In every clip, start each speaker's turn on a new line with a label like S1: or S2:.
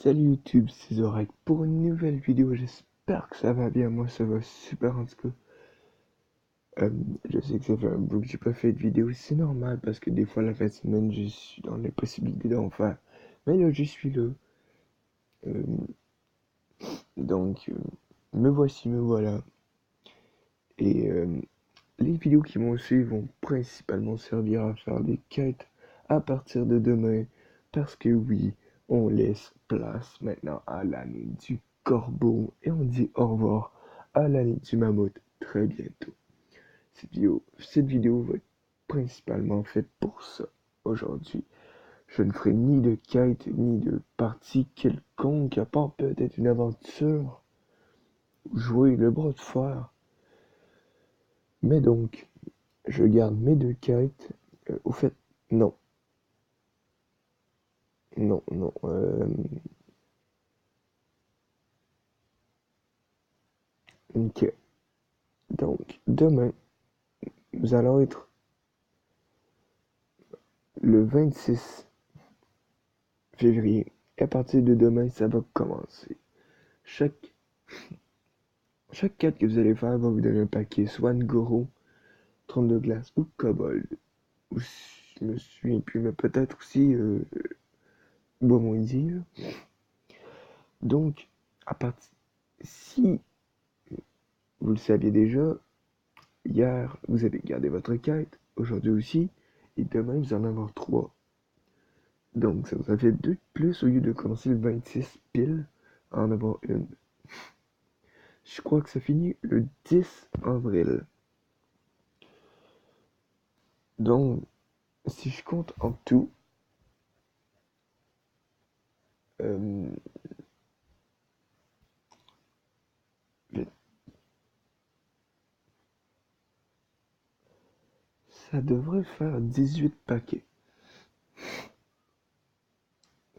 S1: Salut YouTube, c'est Zorak pour une nouvelle vidéo. J'espère que ça va bien. Moi, ça va super en tout cas. Euh, je sais que ça fait un bout que j'ai pas fait de vidéo. C'est normal parce que des fois, la fin de semaine, je suis dans l'impossibilité d'en faire. Mais là, je suis là. Euh, donc, me voici, me voilà. Et les vidéos qui vont suivre vont principalement servir à faire des quêtes à partir de demain. Parce que oui, on laisse place maintenant à l'année du corbeau et on dit au revoir à l'année du mammouth très bientôt. Cette vidéo va être principalement faite pour ça. Aujourd'hui, je ne ferai ni de quête ni de partie quelconque, à part peut-être une aventure ou jouer le bras de fer. Mais donc, je garde mes deux quêtes. Au fait, non. Non, non. Ok. Donc, demain, nous allons être le 26 février. Et à partir de demain, ça va commencer. Chaque, chaque quête que vous allez faire va vous donner un paquet, soit Ngoro, trône de glace ou Kobold. Ou je me souviens plus, mais peut-être aussi Beaumoisy. Donc, à partir, si vous le saviez déjà, hier, vous avez gardé votre quête, aujourd'hui aussi, et demain, vous en avez trois. Donc, ça vous a fait deux de plus au lieu de commencer le 26 pile à en avoir une. Je crois que ça finit le 10 avril. Donc, si je compte en tout, euh, ça devrait faire 18 paquets.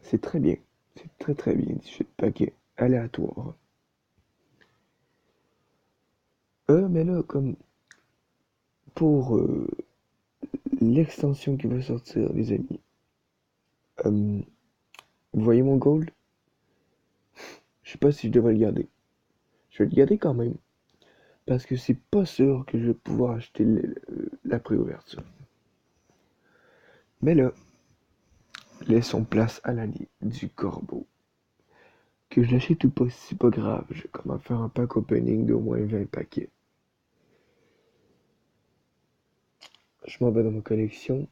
S1: C'est très bien. C'est très très bien, 18 paquets aléatoires. Mais là, comme pour l'extension qui va sortir, les amis, vous voyez mon gold? Je sais pas si je devrais le garder. Je vais le garder quand même. Parce que c'est pas sûr que je vais pouvoir acheter la préouverture. Mais là, laissons place à l'année du corbeau. Que je l'achète ou pas, c'est pas grave. Je vais comment faire un pack opening d'au moins 20 paquets. Je m'en vais dans ma collection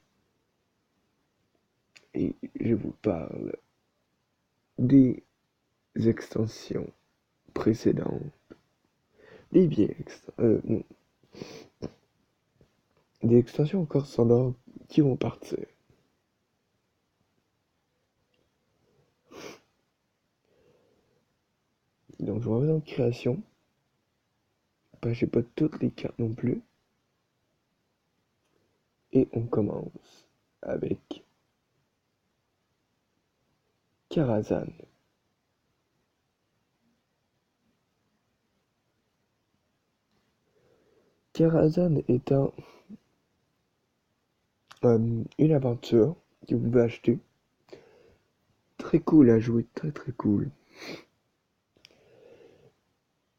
S1: et je vous parle des extensions précédentes. Des vieilles extensions. Des extensions encore standards qui vont partir. Donc je vais en création. J'ai pas toutes les cartes non plus. Et on commence avec Karazhan. Karazhan étant une aventure que vous pouvez acheter. Très cool à jouer, très très cool.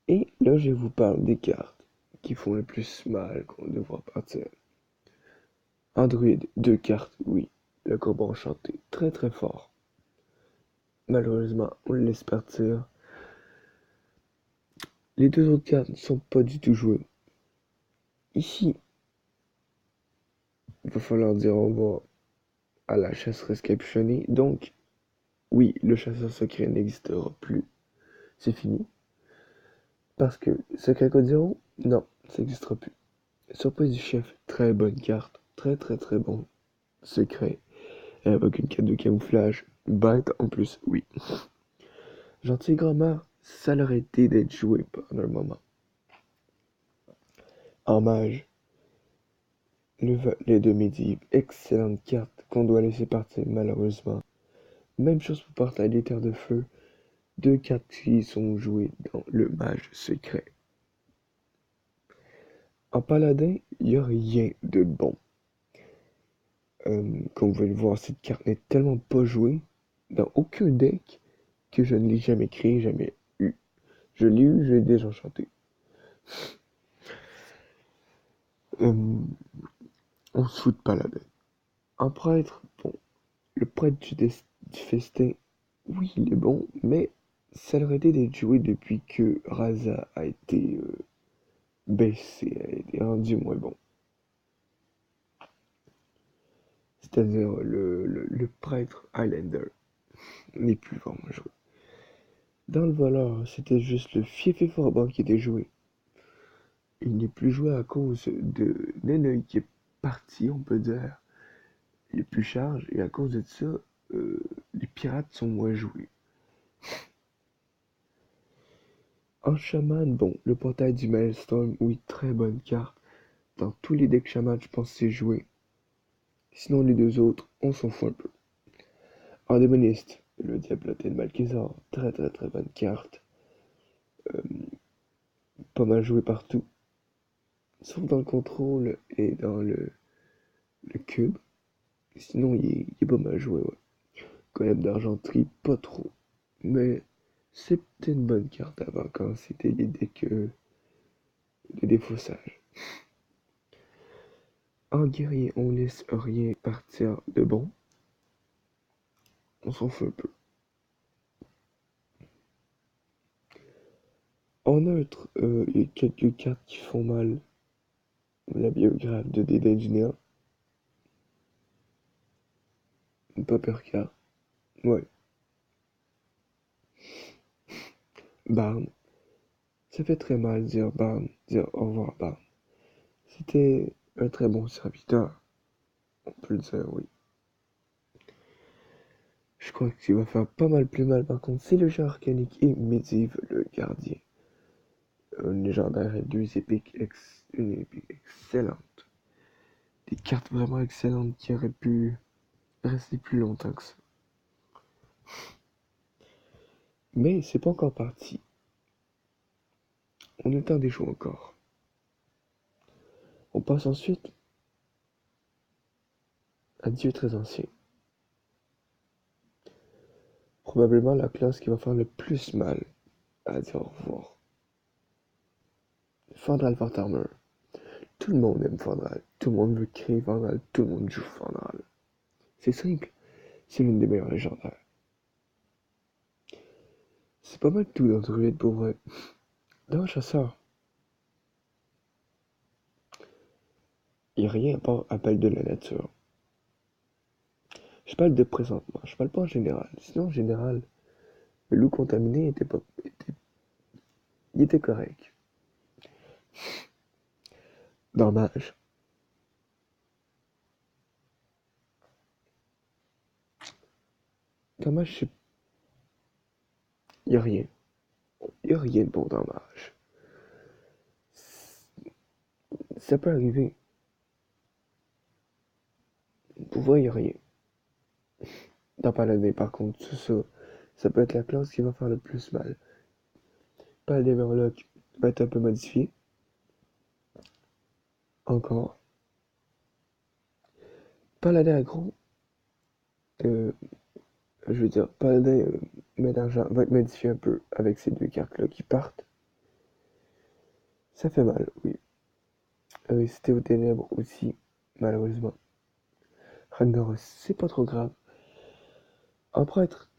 S1: Et là, je vous parle des cartes qui font le plus mal qu'on devra partir. Android, deux cartes, oui. Le corbeau enchanté, très très fort. Malheureusement, on le laisse partir. Les deux autres cartes ne sont pas du tout jouées. Ici, il va falloir dire au revoir à la chasseresse capuchonnée. Donc, oui, le chasseur secret n'existera plus. C'est fini. Parce que Secret Code Zero, non, ça n'existera plus. Surprise du chef, très bonne carte. Très très très bon secret. Et avec une carte de camouflage. Bête en plus, oui. Gentil grand-mère, ça l'aurait été d'être joué pendant un moment. En mage, les deux médives, excellente carte qu'on doit laisser partir malheureusement. Même chose pour Portail des Terres de Feu, deux cartes qui sont jouées dans le mage secret. En paladin, il n'y a rien de bon. Comme vous pouvez le voir, cette carte n'est tellement pas jouée dans aucun deck que je ne l'ai jamais créé, jamais eu. Je l'ai eu, je l'ai déjà chanté. Euh, on se fout de pas la bête. Un prêtre, bon, le prêtre du festin, oui, il est bon, mais ça aurait été d'être joué depuis que Raza a été baissé, a été rendu moins bon. C'est-à-dire le prêtre Highlander n'est plus vraiment joué. Dans le voleur, c'était juste le fief et Forban qui était joué. Il n'est plus joué à cause de Neneuil qui est parti, on peut dire. Il est plus charge, et à cause de ça, les pirates sont moins joués. En chaman, bon, le portail du Maelstrom, oui, très bonne carte. Dans tous les decks chaman, je pense que c'est joué. Sinon, les deux autres, on s'en fout un peu. En démoniste, le Diablotin de Malkézar, très très très bonne carte. Pas mal joué partout. Sauf dans le contrôle et dans le cube. Sinon, il est pas mal joué, ouais. Golem d'argenterie, pas trop. Mais c'était une bonne carte avant quand c'était des decks de défaussage. En guerrier, on laisse rien partir de bon. On s'en fout un peu. En neutre, il y a quelques cartes qui font mal. La biographe de Dédain du Néant. Papercar. Ouais. Barn. Ça fait très mal dire Barn, dire au revoir Barn. C'était un très bon serviteur. On peut le dire, oui. Je crois que ce qui va faire pas mal plus mal par contre, c'est le jeu arcanique et Medivh le gardien. Un légendaire et une épique excellente. Des cartes vraiment excellentes qui auraient pu rester plus longtemps que ça. Mais c'est pas encore parti. On a le temps des choix encore. On passe ensuite à Dieu très ancien. Probablement la classe qui va faire le plus mal à dire au revoir. Fandral Fortarmer. Tout le monde aime Fandral. Tout le monde veut créer Fandral. Tout le monde joue Fandral. C'est simple. C'est l'une des meilleures légendaires. C'est pas mal tout dans Druide pour vrai. Dans Chasseur, il n'y a rien à part appel de la nature. Je parle de présentement, je parle pas en général. Sinon, en général, le loup contaminé il était correct. Dommage. Dommage, il n'y a rien. Il n'y a rien de bon dommage. Ça peut arriver. Pour vrai, il n'y a rien. Dans Paladin, par contre, tout ça, ça peut être la classe qui va faire le plus mal. Paladin Murloc va être un peu modifié. Encore. Paladin aggro, euh, je veux dire, Paladin d'argent va être modifié un peu avec ces deux cartes-là qui partent. Ça fait mal, oui. C'était aux ténèbres aussi, malheureusement. Ragnaros, c'est pas trop grave. Un prêtre,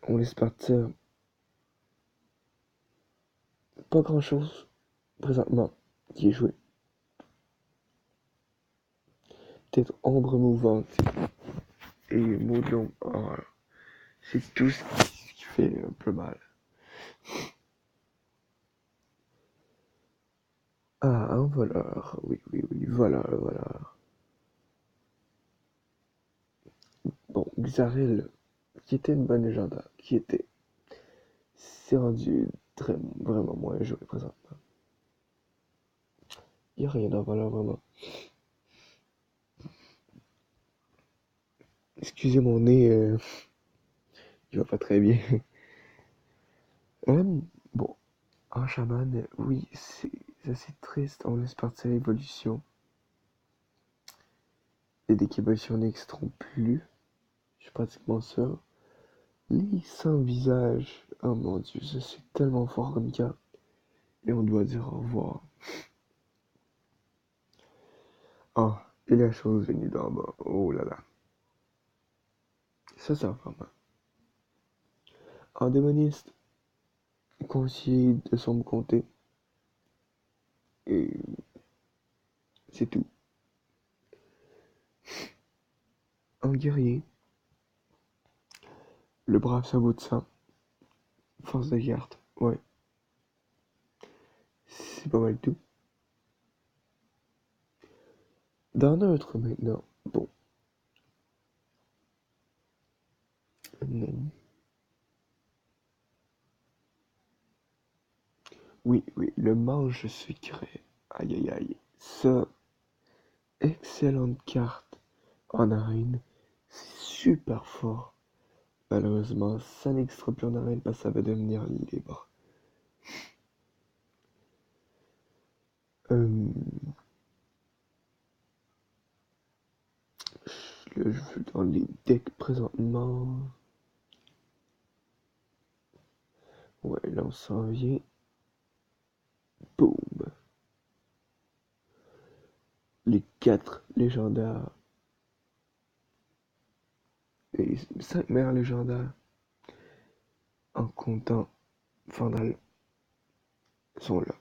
S1: on laisse partir pas grand chose présentement qui est joué. Peut-être ombre mouvante et moudon horreur. C'est tout ce qui fait un peu mal. Ah, un voleur. Oui, oui, oui, voleur, voleur. Bon, Xaril, qui était une bonne légendaire, qui était, s'est rendu très, vraiment moins joué présentement. Il n'y a rien dans voleur vraiment. Excusez mon nez, il va pas très bien. Bon, en chaman, oui, c'est assez triste. On laisse partir l'évolution. Les decks évolution n'existeront plus. Je suis pratiquement sûr. Les sans visage. Oh mon dieu, ça c'est tellement fort comme carte. Et on doit dire au revoir. Oh, et la chose venue d'en bas. Oh là là. Ça vraiment. Un démoniste, conseiller de son comté. Et c'est tout. Un guerrier, le brave sabot de sang, force de carte. Ouais, c'est pas mal tout. Dans neutre maintenant. Bon, non. Oui, oui, le manche secret. Aïe aïe aïe. Ça, excellente carte en arène. C'est super fort. Malheureusement, ça n'extra plus en arène parce que ça va devenir libre. Euh, je joue dans les decks présentement. Ouais, là on s'en vient. Boum. Les 4 légendaires. Les 5 meilleurs légendaires en comptant Fandral sont là.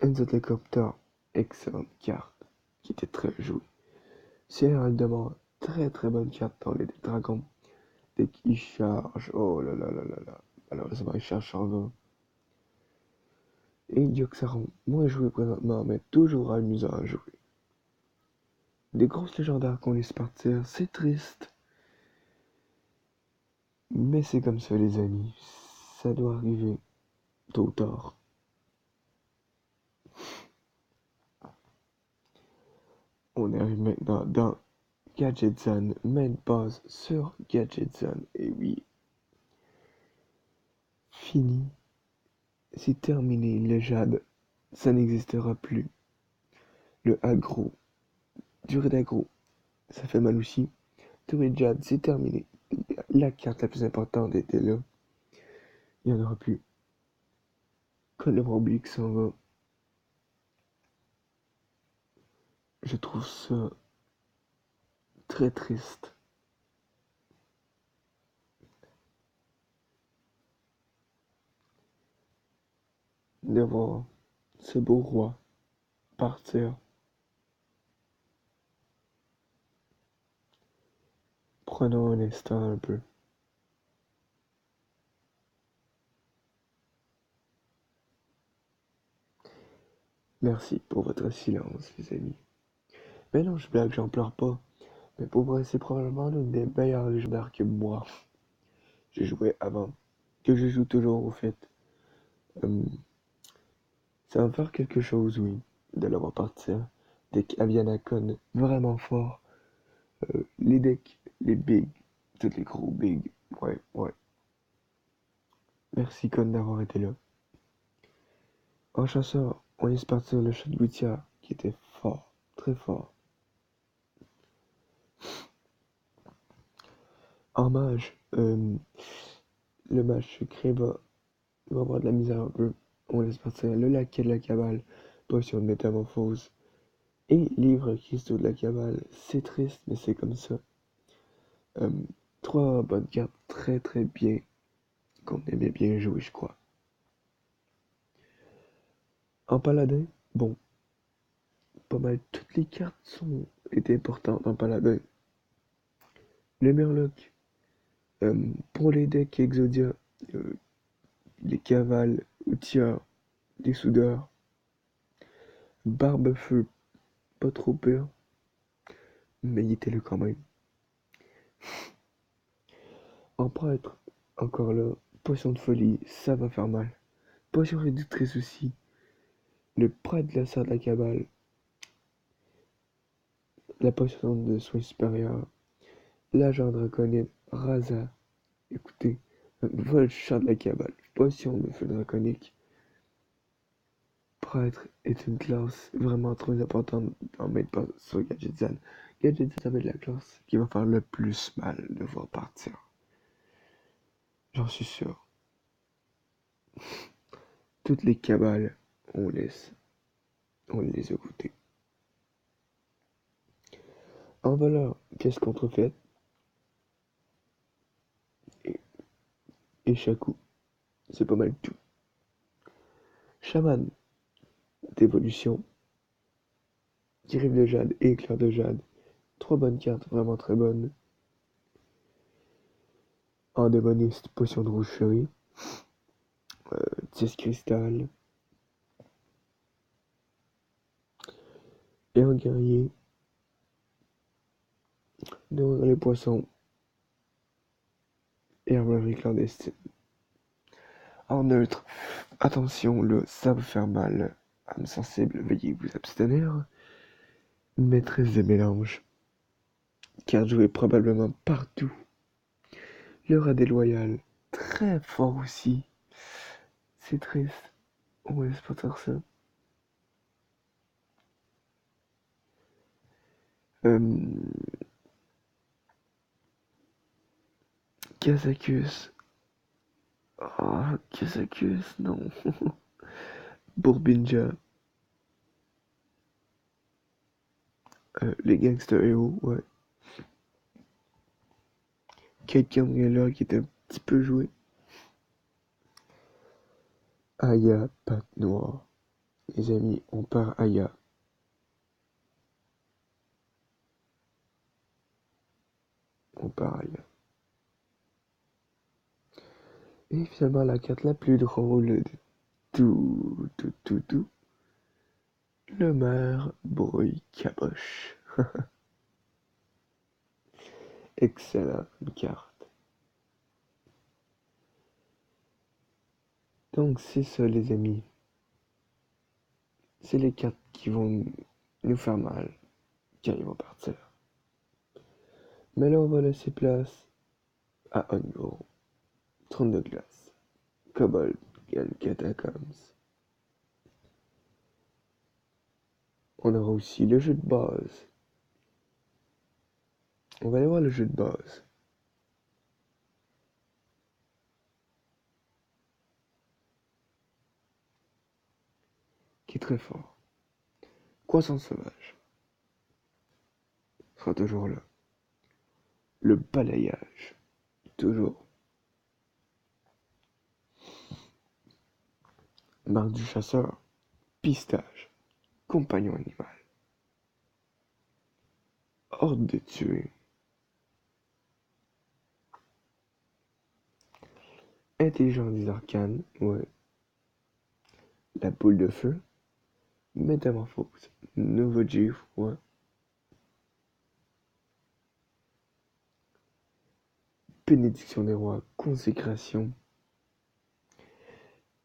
S1: Enzo Helicopter, excellente carte, qui était très jouée. Sierra Aldemar, très très bonne carte dans les dragons. Dès qu'il charge, oh là là là là là. Malheureusement, il charge en vain. Et Yoxaron, moins joué présentement, mais toujours amusant à jouer. Des grosses légendaires qu'on laisse partir, c'est triste. Mais c'est comme ça, les amis. Ça doit arriver tôt ou tard. On arrive maintenant dans Gadgetzan, main base sur Gadgetzan. Et oui, fini. C'est terminé, le jade. Ça n'existera plus. Le aggro, durée d'aggro, ça fait mal aussi. Durée de jade, c'est terminé. La carte la plus importante était là. Il n'y en aura plus. Quand le Oblique s'en va, je trouve ça très triste. De voir ce beau roi partir. Prenons un instant un peu. Merci pour votre silence, les amis. Mais non, je blague, j'en pleure pas. Mais pour vrai, c'est probablement l'une des meilleures légendaires que moi j'ai joué avant. Que je joue toujours, au fait. Euh, Ça va me faire quelque chose, oui, de le voir partir. Deck Avianacon, vraiment fort. Les decks, les bigs, tous les gros bigs. Ouais, ouais. Merci Con d'avoir été là. En chasseur, on laisse partir le chat de gouttière, qui était fort, très fort. En mage, le mage secret va avoir de la misère un peu. On laisse partir le laquais de la cabale, potion de métamorphose. Et livre cristaux de la cabale. C'est triste, mais c'est comme ça. Euh, Trois bonnes cartes très très bien, qu'on aimait bien jouer, je crois. En paladin, bon, pas mal toutes les cartes étaient importantes en paladin. Le Murloc, pour les decks Exodia, euh, les cavales, outilleurs, les soudeurs, Barbe-Feu, pas trop peur, mais il était là quand même. En prêtre, encore là, potion de folie, ça va faire mal. Potion réductrice aussi. Le prêtre de la serre de la cabale, la potion de soins supérieurs, l'agent draconite, Raza. Écoutez, Volchar de la cabale, potion de feu draconique. Prêtre est une classe vraiment trop importante dans Main sur Gadgetzan. Gadget, ça va de la classe qui va faire le plus mal de voir partir. J'en suis sûr. Toutes les cabales, on les a goûtées. En valeur, pièce contrefaite et, et Shaku, c'est pas mal tout. Chaman, d'évolution, Griffe de Jade et Éclair de Jade. Trois bonnes cartes, vraiment très bonnes. En démoniste, Potion de Roucherie, Tis Cristal. Et en guerrier, Nourrir les poissons et Armurerie clandestine. En neutre, attention, ça va faire mal. Âme sensible, veuillez vous abstenir. Maîtresse des mélanges, carte jouée probablement partout. Le rat déloyal, très fort aussi. C'est triste. On laisse pas faire ça. Kazakus. Ah, Kazakus, non. Bourbinja. Les gangsters héros, ouais. Quelqu'un est là qui était un petit peu joué. Aya, patte noire. Les amis, on part Aya. On part Aya. Et finalement, la carte la plus drôle de tout. Le maire brouille caboche. Excellent carte. Donc c'est ça les amis. C'est les cartes qui vont nous faire mal quand ils vont partir. Mais là on va laisser place à Ungo, Trône de glace, Kobold, Catacombs. On aura aussi le jeu de base. On va aller voir le jeu de base. Qui est très fort. Croissance sauvage sera toujours là. Le balayage, toujours. Marque du chasseur, pistage, compagnon animal. Horde de tuer. Intelligence des arcanes, ouais. La boule de feu. Métamorphose. Nouveau gif, ouais. Bénédiction des rois, consécration.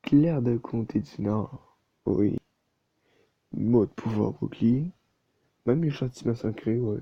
S1: Clair de comté du Nord, oui. Mot de pouvoir bouclier. Même les châtiments sacrés, ouais.